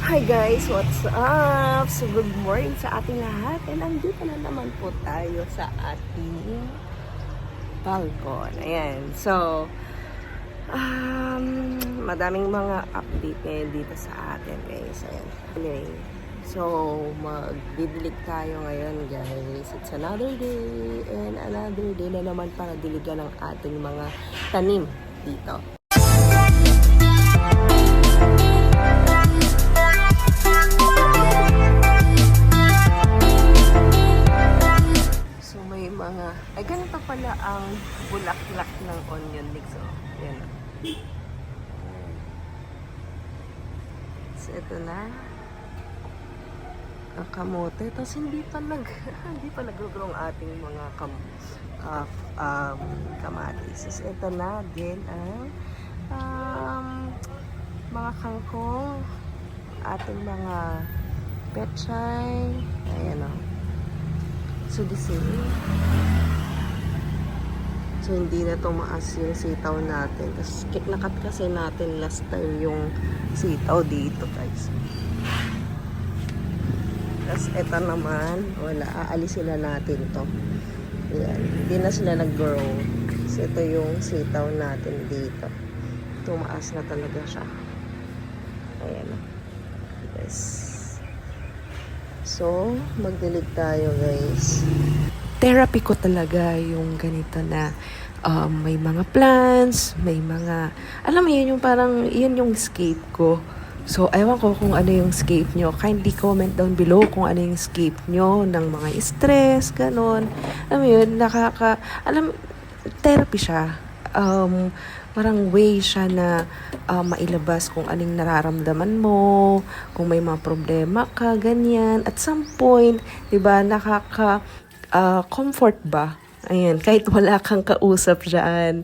Hi guys, what's up? So good morning sa ating lahat. And andito na naman po tayo sa ating balcon. Ayan. So, madaming mga update ngayon dito sa atin guys. Ayan. Anyway, so magdidilig tayo ngayon guys. It's another day and another day na naman para diligan ng ating mga tanim dito. Ay, ganito pala ang bulaklak ng onion leeks. So, yan. So, ito na. Ang kamote. Tapos, hindi pa nag-grow ang ating mga kamatis. So, ito na din ang mga kangkong, ating mga pechay. Ayan o. So, the same. So, hindi na tumaas yung sitaw natin. Tapos, nakat kasi natin last time yung sitaw dito, guys. Tapos, eto naman, wala. Aalisin na natin to. Ayan. Hindi na sila nag-grow. So, ito yung sitaw natin dito. Tumaas na talaga siya. Ayan. Yes. So, magdilig tayo, guys. Therapy ko talaga yung ganito na may mga plants, may mga, alam mo yun, yung parang, yun yung escape ko. So, ewan ko kung ano yung escape nyo. Kindly comment down below kung ano yung escape nyo ng mga stress, ganon. Alam mo yun, therapy siya. Parang way siya na mailabas kung anong nararamdaman mo, kung may mga problema ka, ganyan. At some point, diba, comfort ba? Ayan, kahit wala kang kausap dyan,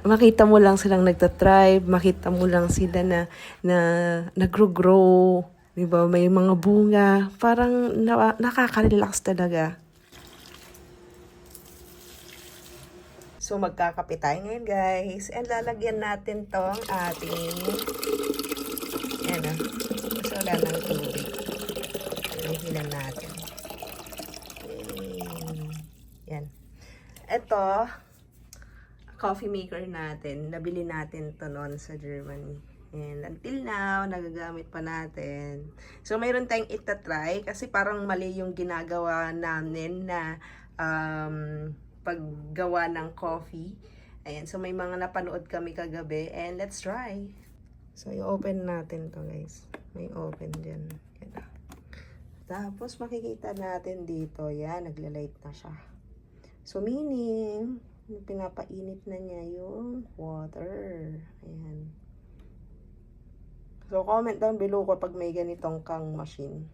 makita mo lang silang nagtatribe, makita mo lang sila na nag-grow, diba? May mga bunga, parang nakaka-relax talaga. So, magkakape tayo ngayon, guys. And lalagyan natin tong ating, yan o, so wala ng tubig. Hilan natin. Yan. Ito, coffee maker natin. Nabili natin to noon sa Germany. And until now, nagagamit pa natin. So, mayroon tayong itatry kasi parang mali yung ginagawa namin na paggawa ng coffee. Ayan. So, may mga napanood kami kagabi. And let's try. So, i-open natin to guys. May open dyan. Yan. Tapos, makikita natin dito. Yan, naglalight na siya. So, meaning, pinapainit na niya yung water. Ayan. So, comment down below kapag may ganitong kang machine.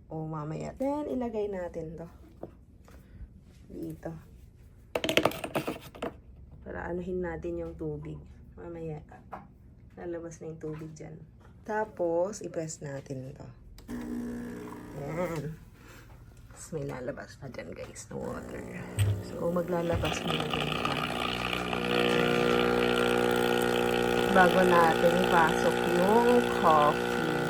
So, mamaya. Then, ilagay natin to. Dito. Para anuhin natin yung tubig. Mamaya. Lalabas na yung tubig dyan. Tapos, i-press natin to. Ayan. May lalabas na dyan guys na water. So maglalabas muna din siya bago natin ipasok yung coffee.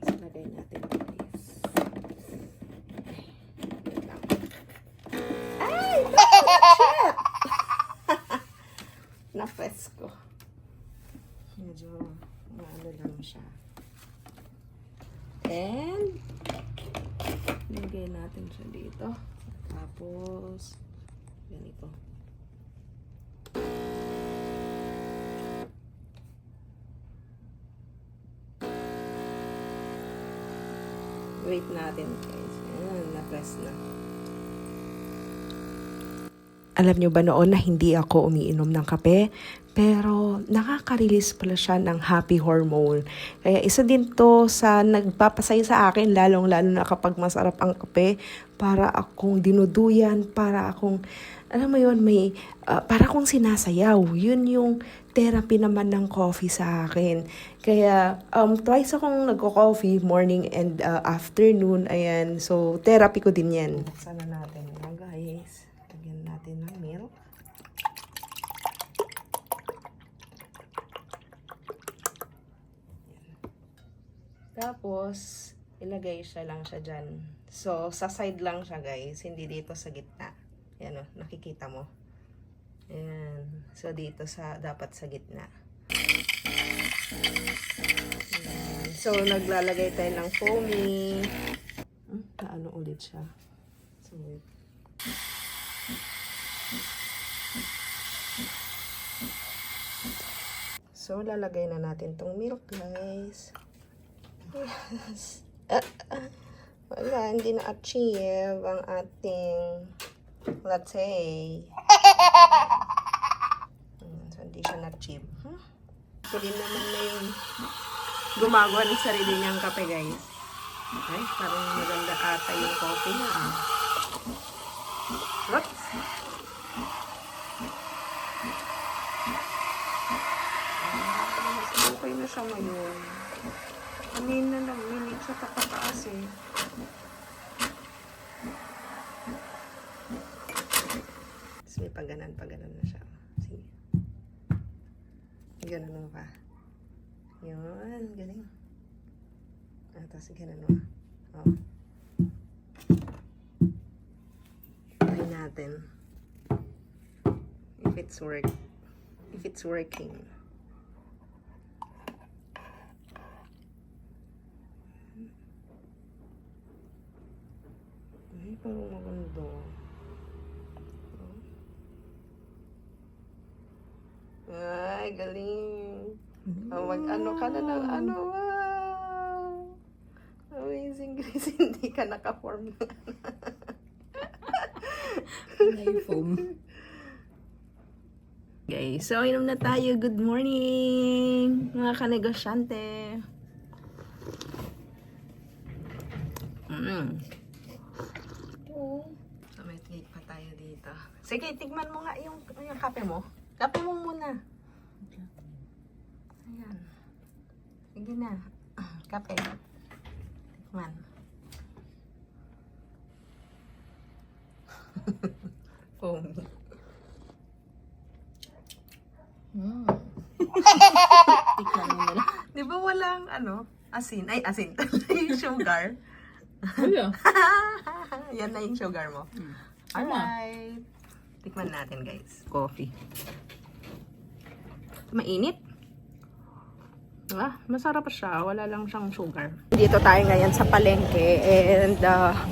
So lagay natin ito guys. Ay! No! Shit! Na-press ko. Medyo maano lang siya. And lagay natin siya dito. Tapos ganito. Wait natin guys. Ayan, na-press na. Alam nyo ba noon na hindi ako umiinom ng kape? Pero nakaka-release pala siya ng happy hormone. Kaya isa din to sa nagpapasaya sa akin, lalong-lalo na kapag masarap ang kape. Para akong dinuduyan, para akong, alam mo yun, para akong sinasayaw. Yun yung therapy naman ng coffee sa akin. Kaya twice akong nagko-coffee, morning and afternoon. Ayan, so therapy ko din yan. Sana natin, guys. guys. Lagyan natin ng milk. Tapos, ilagay siya lang siya dyan. So, sa side lang siya guys, hindi dito sa gitna. Yan o, nakikita mo. Ayan. So, dito dapat sa gitna. Ayan. So, naglalagay tayo ng foamy. Paano ulit siya? So, wait. So, lalagay na natin tong milk guys. Yes. Wala, hindi na-achieve ang ating latte. So, hindi siya na-achieve. Ito din naman na yung gumagawa ng sarili niyang kape, guys. Ay, parang maganda ata yung coffee niya. What? Okay na siya ngayon. Kanina lang, minit siya papataas eh. Tapos may paganan na siya. Sige. Ganon mo pa. Yun, galing. Tapos ganon mo. Oh. Try natin. If it's working. Ay, parang maganda. Ay, galing. Mag-ano ka na ng ano, wow. Amazing Grace, hindi ka naka-form na. yung foam. Guys, so inom na tayo. Good morning, mga kanegosyante. So, may cake pa tayo dito. Sige, tikman mo nga yung kape mo. Kape mo muna. Ayan. Sige na. Kape. Tikman. Foamy. Tikman mo na lang. Di ba walang asin? Ay, asin. Yung sugar. Wala. Yan na yung sugar mo. Alright. Tikman natin guys. Coffee. Mainit. Masarap siya. Wala lang siyang sugar. Dito tayo ngayon sa palengke and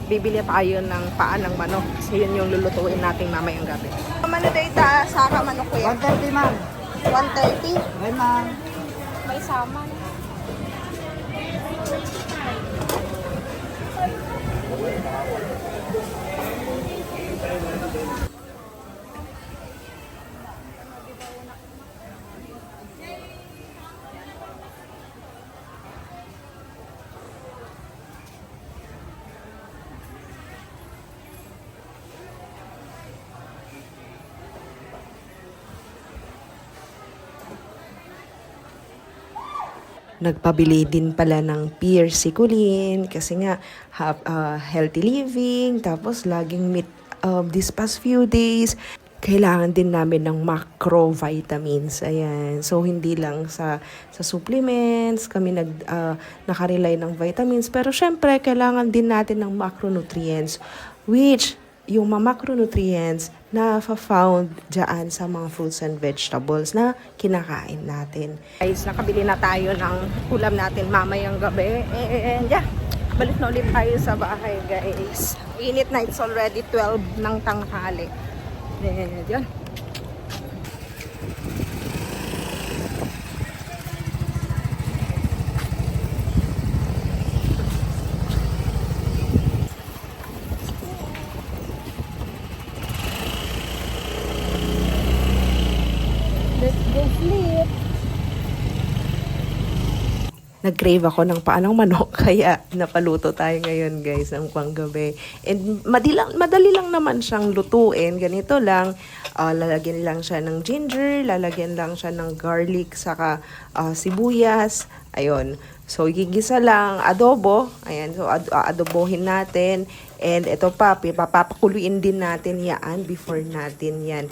bibili tayo ng paa ng manok. Kasi yun yung lulutuin natin mamayang gabi. Mano data sa manok ko yan? 130 ma'am. 130? Ay ma'am. May saman. Nagpabili din pala ng pear si Colleen kasi nga healthy living, tapos laging meat these past few days. Kailangan din namin ng macro vitamins. Ayan. So, hindi lang sa supplements kami nakarely ng vitamins. Pero, syempre, kailangan din natin ng macronutrients, which yung mga macronutrients na found dyan sa mga fruits and vegetables na kinakain natin. Guys, nakabili na tayo ng ulam natin mamayang gabi. And yeah, balik na ulit tayo sa bahay guys. Init na, it's already 12 ng tanghali. And yan. Let's go sleep. Nag-crave ako ng paanong manok, kaya napaluto tayo ngayon guys ng panggabi. And madali lang naman siyang lutuin. Ganito lang, lalagyan lang siya ng ginger, lalagyan lang siya ng garlic, saka sibuyas. Ayun. So, gigisa lang, adobo. Ayan, so adobohin natin. And ito pa, papakuluin din natin yan before natin yan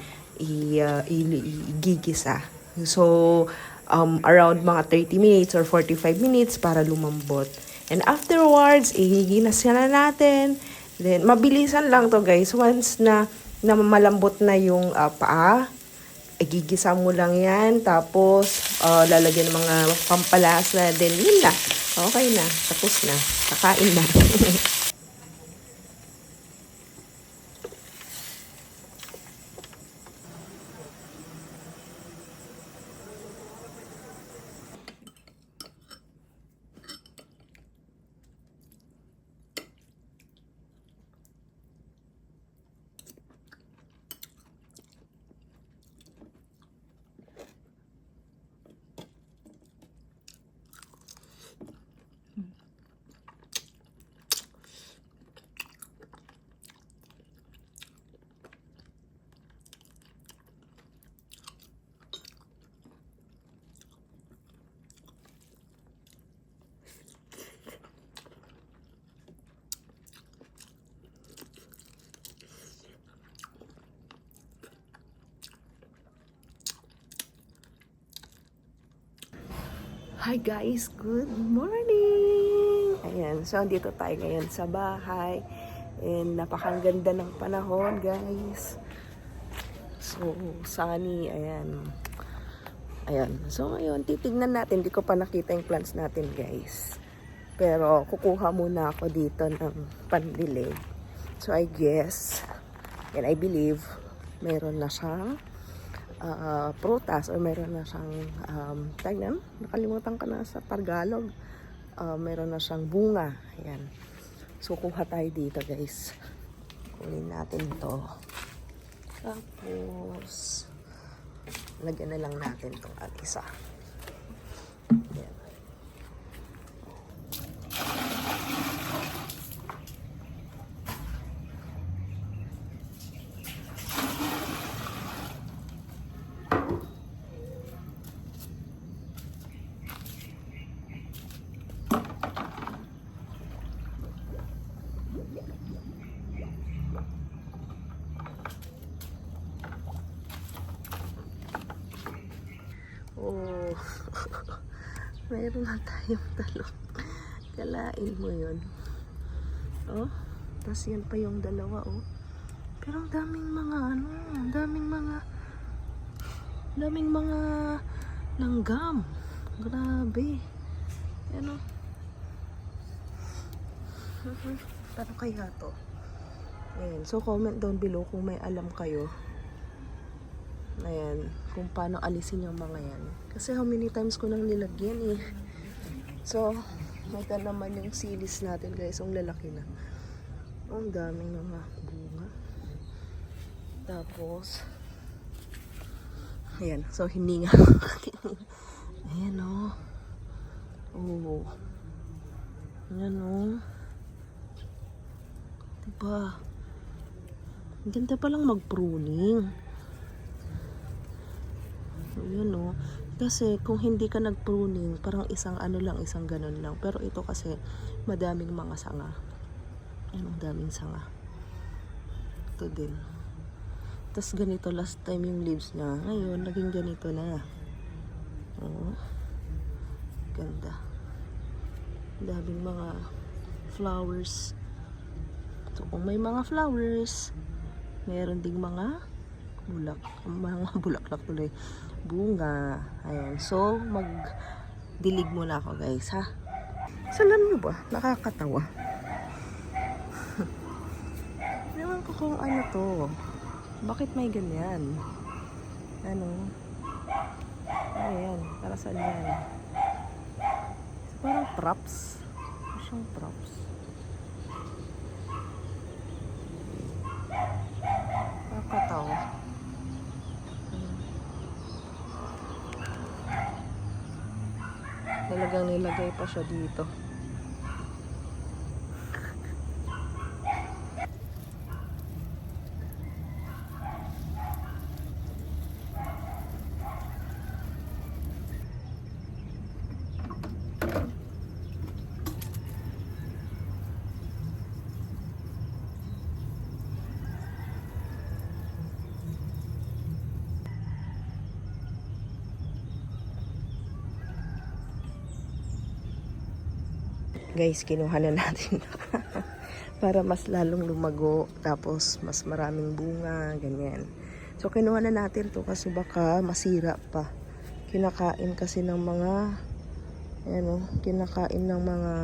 igigisa. So, around mga 30 minutes or 45 minutes para lumambot. And afterwards, igiginas na natin. Then, mabilisan lang to guys. Once na malambot na yung paa, igigisa mo lang yan. Tapos, lalagyan ng mga pampalasa. Then, yun na. Okay na. Tapos na. Kakain na. Hi guys, good morning! Ayan, so andito tayo ngayon sa bahay. And napakaganda ng panahon guys. So, sunny, ayan. Ayan, so ngayon titignan natin, hindi ko pa nakita yung plants natin guys. Pero kukuha muna ako dito ng pandilig. So I guess, and I believe, meron na siyang prutas or meron na siyang nakalimutan ka na sa Tagalog, meron na siyang bunga. Ayan, so kuha tayo dito guys, kunin natin to, tapos lagyan na lang natin itong isa. Ayan. Oh, meron na tayong talong. Kalain mo yun. Oh, tapos yan pa yung dalawa, oh. Pero ang daming mga daming mga langgam. Grabe. Ano? Paano kaya to? Ayan. So, comment down below kung may alam kayo. Ayan, kung paano alisin yung mga yan. Kasi how many times ko nang nilagyan eh. So, ito naman yung silis natin guys. Ang lalaki na. Ang daming mga bunga. Tapos, ayan. So, hininga. Ayan o. Oh. Ayan o. Diba? Ang ganda palang mag-pruning. Yun o. Kasi kung hindi ka nag-pruning, parang isang ano lang, isang ganun lang. Pero ito kasi madaming mga sanga. Anong daming sanga. Ito din. Tapos ganito last time yung leaves niya. Ngayon, naging ganito na. Oo. Ganda. Daming mga flowers. So kung may mga flowers, meron ding mga bulaklak tuloy, bunga. Ayan, so magdilig muna ako guys, ha. So alam nyo ba, nakakatawa. Ewan ko kung ano to, bakit may ganyan, ano, ayan, para saan yan. So, parang props, siyang props. Nakakatawa. Talagang nilagay pa siya dito. Guys, kinuha na natin. Para mas lalong lumago. Tapos, mas maraming bunga. Ganyan. So, kinuha na natin to kasi baka masira pa. Kinakain kasi ng mga kinakain ng mga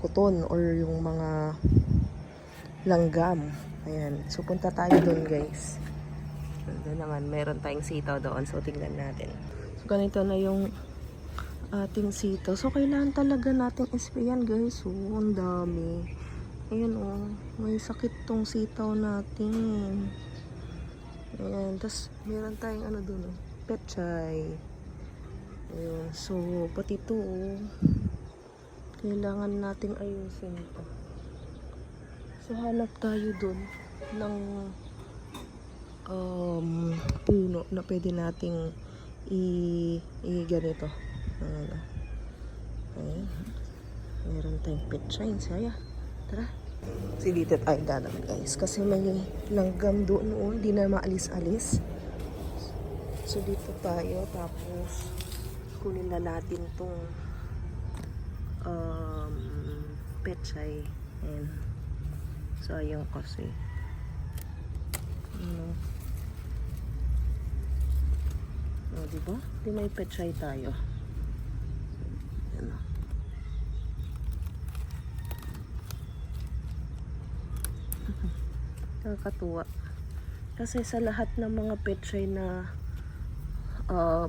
kuton or yung mga langgam. Ayan. So, punta tayo doon, guys. Doon naman, meron tayong sitaw doon. So, tingnan natin. So, ganito na yung ating sitaw. So, kailangan talaga natin isprayan, guys. So, ang dami. Ayan, oh. May sakit tong sitaw natin. Ayan. Tapos, meron tayong doon, oh. Pechay. Ayan. So, pati ito, oh. Kailangan nating ayusin ito. So, hanap tayo doon ng puno na pwede nating ganito. Ayan. Meron tayong pechay. Saya. Tara. Si dito tayo dadaan, guys. Kasi may langgam doon noon. Di na maalis-alis. So, dito tayo. Tapos, kunin na natin tong pechay. Ayan. Sayang kasi. Diba? Di may pechay tayo. Ayan. Nakakatuwa. Kasi sa lahat ng mga pechay na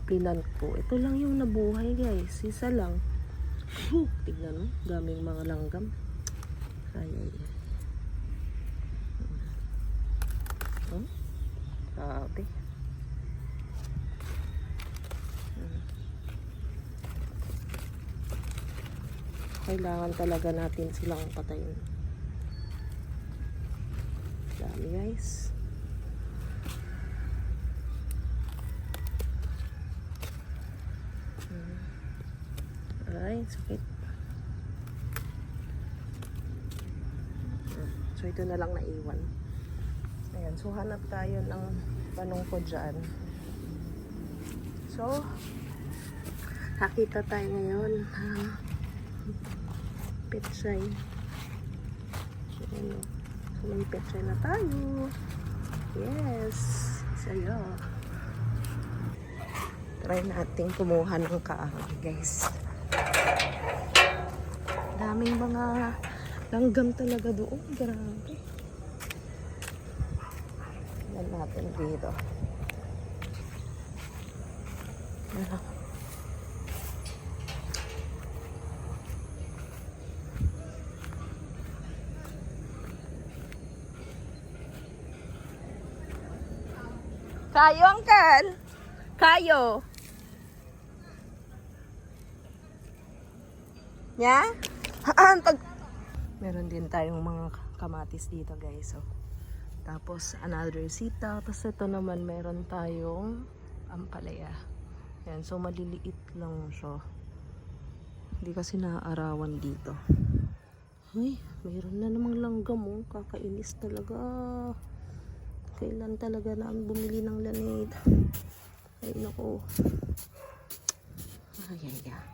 plinan ko, ito lang yung nabuhay, guys. Isa lang. Tignan mo. Daming mga langgam. Ay. Oh. Grabe. Kailangan talaga natin silang patayin. Dami, guys. Ay, sakit. So, ito na lang naiwan. Ayan, so hanap tayo ng tanong ko dyan. So, nakita tayo ngayon. Pechay. So, may pechay na tayo. Yes. Sayo. Try natin kumuha ng kahoy, guys. Daming mga langgam talaga doon. Grabe. Yan natin dito. Kayo, Uncle. Kayo. Nya? Meron din tayong mga kamatis dito, guys. So, tapos, another sitaw. Tapos, ito naman, meron tayong ampalaya. Yan. So, maliliit lang siya. Hindi kasi naaarawan dito. Ay, mayroon na namang langgam, oh. Kakainis talaga. Kailan talaga namin bumili ng lanit. Ay, naku. Ay, ay, ay.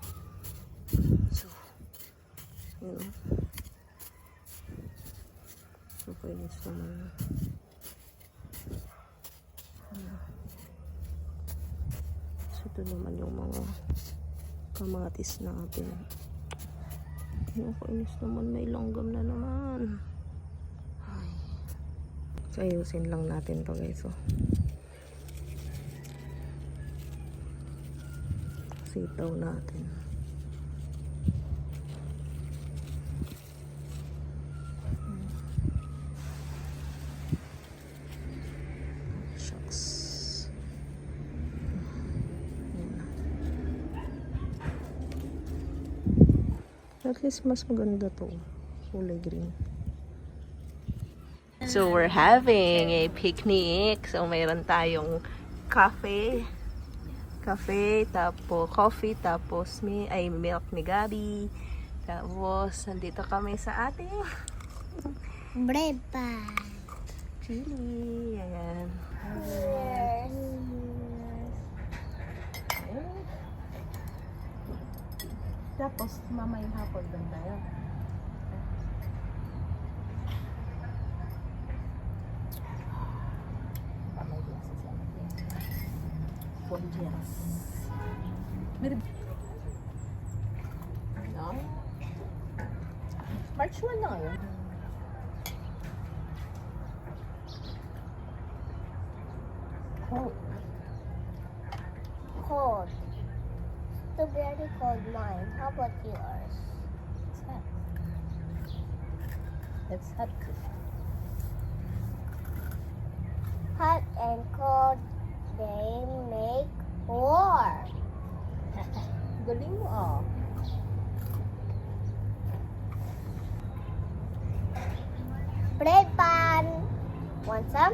So, yun. So, kainis naman. So, ito naman yung mga kamatis natin. Ay, kainis naman. May langgam na naman. Ay. So, ayusin lang natin to, guys. So, sitaw natin. Shucks. At least mas maganda to. Kulay green. So, we're having a picnic. So, mayroon tayong cafe, tapos coffee, tapos milk ni Gabi. Tapos, nandito kami sa ating Breakfast. chili. Ayan. Tapos, mamayang hapon doon tayo. Pamay glasses yan. 4 years. Meron. No? March 1 na ngayon. Cold. Cold. It's a very cold mine. How about yours? It's hot. It's hot. Hot and cold, they make war. Galing mo, oh. Bread pan. Want some?